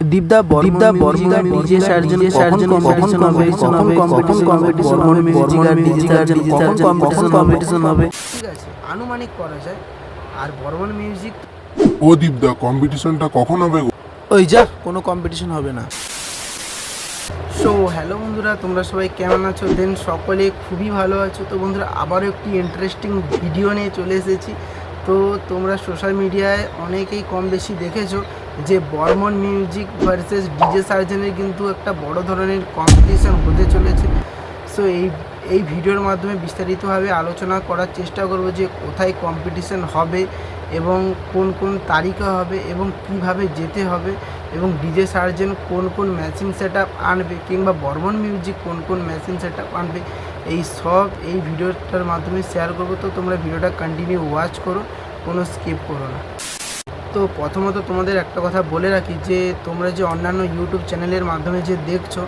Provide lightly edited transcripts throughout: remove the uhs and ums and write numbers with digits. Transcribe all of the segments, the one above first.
দীপদা Barman DJ surgeon কখন competition হবে ঠিক আছে, আনুমানিক করা যায়। আর বর্মন মিউজিক ও দীপদা কম্পিটিশনটা কখন হবে গো? ওই যা, কোনো কম্পিটিশন হবে না। সো হ্যালো বন্ধুরা, তোমরা সবাই কেমন আছো? দেন সকলে খুবই ভালো আছো। তো বন্ধুরা, আবারও একটি ইন্টারেস্টিং ভিডিও নিয়ে চলে এসেছি। তো তোমরা সোশ্যাল মিডিয়ায় অনেকেই কম বেশি দেখেছো যে বর্মন মিউজিক ভার্সেস ডিজে সার্জনের কিন্তু একটা বড় ধরনের কম্পিটিশান হতে চলেছে। সো এই ভিডিওর মাধ্যমে বিস্তারিতভাবে আলোচনা করার চেষ্টা করব যে কোথায় কম্পিটিশান হবে এবং কোন কোন তারিখে হবে এবং কিভাবে যেতে হবে এবং ডিজে সার্জেন কোন কোন ম্যাচিং সেট আপ আনবে কিংবা বর্মন মিউজিক কোন কোন ম্যাচিং সেট আপ আনবে, এই ভিডিওটার মাধ্যমে শেয়ার করব। তো তোমরা ভিডিওটা কন্টিনিউ ওয়াচ করো, কোনো স্কিপ করো না। তো প্রথমত তোমাদের একটা কথা বলে রাখি যে তোমরা যে অন্যান্য ইউটিউব চ্যানেলের মাধ্যমে যে দেখছো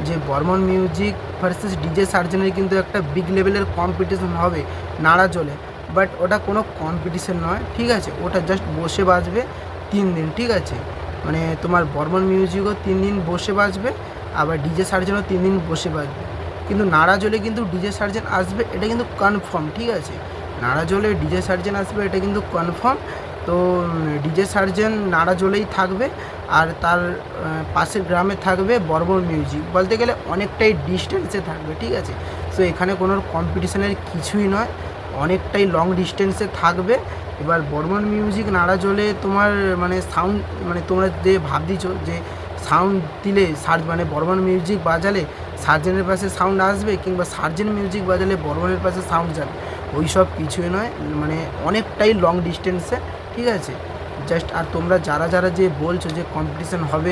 যে বর্মন মিউজিক ভার্সেস ডিজে সার্জনের কিন্তু একটা বিগ লেভেলের কম্পিটিশন হবে নাড়া জলে, বাট ওটা কোনো কম্পিটিশন নয়, ঠিক আছে। ওটা জাস্ট বসে বাজবে 3 দিন, ঠিক আছে। মানে তোমার বর্মন মিউজিকও 3 দিন বসে বাজবে, আবার ডিজে সার্জনও 3 দিন বসে বাজবে। কিন্তু নাড়া জলে কিন্তু ডিজে সার্জেন আসবে, এটা কিন্তু কনফার্ম, ঠিক আছে। নাড়া জলে ডিজে সার্জেন আসবে, এটা কিন্তু কনফার্ম। তো ডিজে সার্জেন নাড়া জলেই থাকবে, আর তার পাশের গ্রামে থাকবে বর্মন মিউজিক, বলতে গেলে অনেকটাই ডিস্টেন্সে থাকবে, ঠিক আছে। সো এখানে কোনো কম্পিটিশানের কিছুই নয়, অনেকটাই লং ডিস্টেন্সে থাকবে। এবার বর্মন মিউজিক নাড়া জলে তোমার মানে সাউন্ড, মানে তোমরা যে ভাবছো যে সাউন্ড দিলে মানে বর্মন মিউজিক বাজালে সার্জেনের পাশে সাউন্ড আসবে কিংবা সার্জেন মিউজিক বাজালে বর্মনের পাশে সাউন্ড যাবে, ওই সব কিছুই নয়। মানে অনেকটাই লং ডিস্টেন্সে, ঠিক আছে। জাস্ট আর তোমরা যারা যে বলছো যে কম্পিটিশান হবে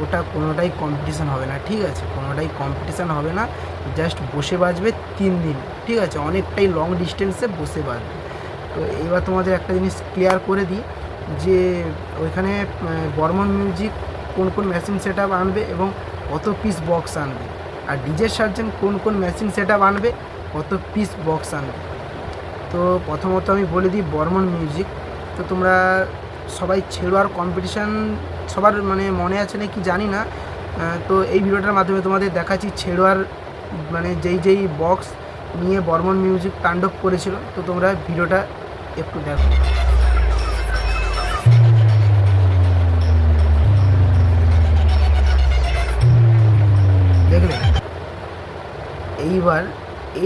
ওটা কোনোটাই কম্পিটিশান হবে না, ঠিক আছে। কোনোটাই কম্পিটিশান হবে না, জাস্ট বসে বাজবে 3 দিন, ঠিক আছে। অনেকটাই লং ডিস্টেন্সে বসে বাজবে। তো এবার তোমাদের একটা জিনিস ক্লিয়ার করে দিই যে ওইখানে বর্মন মিউজিক কোন কোন মেশিন সেট আপ আনবে এবং কত পিস বক্স আনবে, আর ডিজে সার্জেন কোন কোন মেশিন সেট আপ আনবে, কত পিস বক্স আনবে। তো প্রথমত আমি বলে দিই বর্মন মিউজিক। তো তোমরা সবাই ছেড়োয়ার কম্পিটিশান সবার মানে মনে আছে না কি জানি না। তো এই ভিডিওটার মাধ্যমে তোমাদের দেখাচ্ছি ছেড়োয়ার মানে যেই বক্স নিয়ে বর্মন মিউজিক তাণ্ডব করেছিল। তো তোমরা ভিডিওটা একটু দেখো। দেখলে এইবার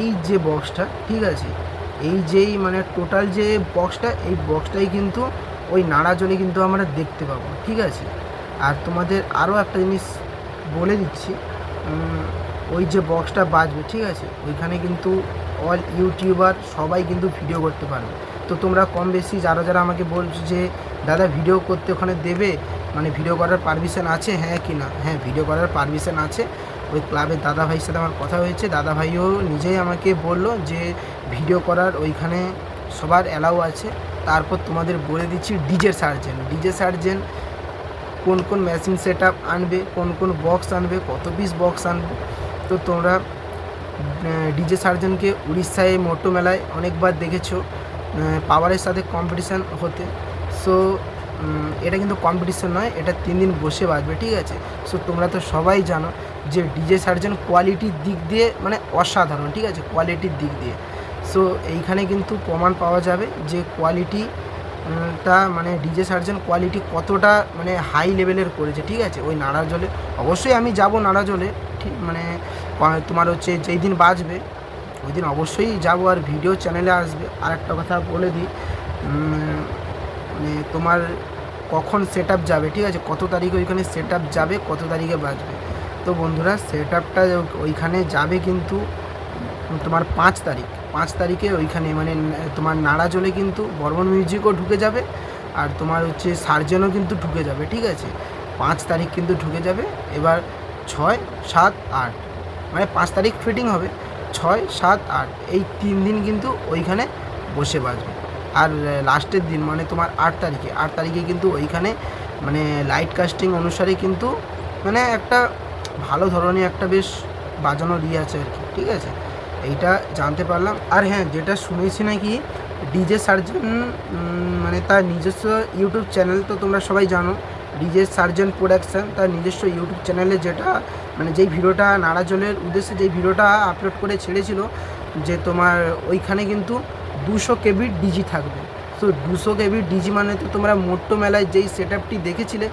এই যে বক্সটা, ঠিক আছে, যেই মানে টোটাল যে বক্সটা, এই বক্সটাই কিন্তু ওই নাড়া জলে কিন্তু আমরা দেখতে পাবো, ঠিক আছে। আর তোমাদের আরও একটা জিনিস বলে দিচ্ছি, ওই যে বক্সটা বাজবে, ঠিক আছে, ওইখানে কিন্তু অল ইউটিউবার সবাই কিন্তু ভিডিও করতে পারবে। তো তোমরা কম বেশি যারা আমাকে বলছো যে দাদা ভিডিও করতে ওখানে দেবে, মানে ভিডিও করার পারমিশন আছে, হ্যাঁ কি না? হ্যাঁ, ভিডিও করার পারমিশন আছে। ওই ক্লাবের দাদাভাইয়ের সাথে আমার কথা হয়েছে, দাদাভাইও নিজেই আমাকে বললো যে ভিডিও করার ওইখানে সবার অ্যালাউ আছে। তারপর তোমাদের বলে দিচ্ছি ডিজে সার্জেন কোন কোন মেশিন সেট আপ আনবে, কোন কোন বক্স আনবে, কত পিস বক্স আনবে। তো তোমরা ডিজে সার্জেনকে উড়িষ্যায় মোটো মেলায় অনেকবার দেখেছো পাওয়ারের সাথে কম্পিটিশান হতে। সো এটা কিন্তু কম্পিটিশান নয়, এটা 3 দিন বসে বাজবে, ঠিক আছে। সো তোমরা তো সবাই জানো যে ডিজে সার্জেন কোয়ালিটির দিক দিয়ে মানে অসাধারণ, ঠিক আছে, কোয়ালিটির দিক দিয়ে। সো এইখানে কিন্তু প্রমাণ পাওয়া যাবে যে টা মানে ডিজে সার্জেন কোয়ালিটি কতটা মানে হাই লেভেলের করেছে, ঠিক আছে। ওই নাড়া জলে অবশ্যই আমি যাব, নাড়া জলে ঠিক মানে তোমার হচ্ছে যেই দিন বাজবে ওই দিন অবশ্যই যাব, আর ভিডিও চ্যানেলে আসবে। আর একটা কথা বলে দিই, মানে তোমার কখন সেট আপ যাবে, ঠিক আছে, কত তারিখে ওইখানে সেট আপ যাবে, কত তারিখে বাজবে। তো বন্ধুরা, সেট আপটা ওইখানে যাবে কিন্তু তোমার 5 তারিখে ওইখানে মানে তোমার নাড়া জলে কিন্তু বর্মন মিউজিকও ঢুকে যাবে, আর তোমার হচ্ছে সার্জেনও কিন্তু ঢুকে যাবে, ঠিক আছে। 5 তারিখ কিন্তু ঢুকে যাবে। এবার 6, 7, 8 মানে 5 তারিখ ফিটিং হবে, 6, 7, 8 এই 3 দিন কিন্তু ওইখানে বসে বাজবে। আর লাস্টের দিন মানে তোমার 8 তারিখে কিন্তু ওইখানে মানে লাইট কাস্টিং অনুসারে কিন্তু মানে একটা ভালো ধরনের একটা বেশ বাজানোর আছে আর কি, ঠিক আছে। এইটা জানতে পারলাম। আর হ্যাঁ, যেটা শুনেছি নাকি ডিজে সার্জেন মানে তার নিজস্ব ইউটিউব চ্যানেল, তো তোমরা সবাই জানো ডিজে সার্জেন্ট প্রোডাকশান তার নিজস্ব ইউটিউব চ্যানেলে, যেটা মানে যেই ভিডিওটা নাড়াজলের উদ্দেশ্যে যেই ভিডিওটা আপলোড করে ছেড়েছিল, যে তোমার ওইখানে কিন্তু 200 কেবির ডিজি থাকবে। তো 200 কেবির ডিজি মানে তো তোমরা মোট্টো মেলায় যেই সেট আপটি দেখেছিলে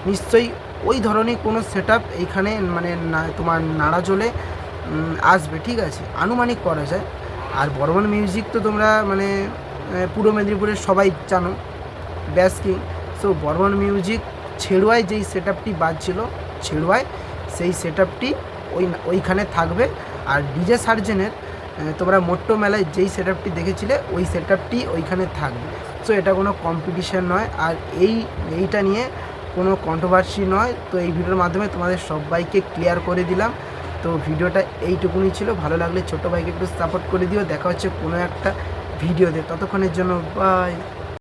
নিশ্চয়ই ওই ধরনের কোনো সেট আপ এইখানে মানে তোমার নাড়াজলে আসবে, ঠিক আছে, আনুমানিক করা যায়। আর বর্মন মিউজিক তো তোমরা মানে পূর্ব মেদিনীপুরের সবাই জানো, ব্যাস কিং। সো বর্মন মিউজিক ছেড়ুয়ায় যেই সেট আপটি বাজছিল, ছেড়ুয়ায় সেই সেট আপটি ওইখানে থাকবে। আর ডিজে সার্জেনের তোমরা মোট্টো মেলায় যেই সেট আপটি দেখেছিলে ওই সেট আপটি ওইখানে থাকবে। সো এটা কোনো কম্পিটিশান নয়, আর এইটা নিয়ে কোনো কন্ট্রোভার্সি নয়। তো এই ভিডিওর মাধ্যমে তোমাদের সবাইকে ক্লিয়ার করে দিলাম। তো ভিডিওটা এইটুকুনি ছিল, ভালো লাগলে ছোটো ভাইকে একটু সাপোর্ট করে দিও। দেখা হচ্ছে কোনো একটা ভিডিওতে, ততক্ষণের জন্য বাই।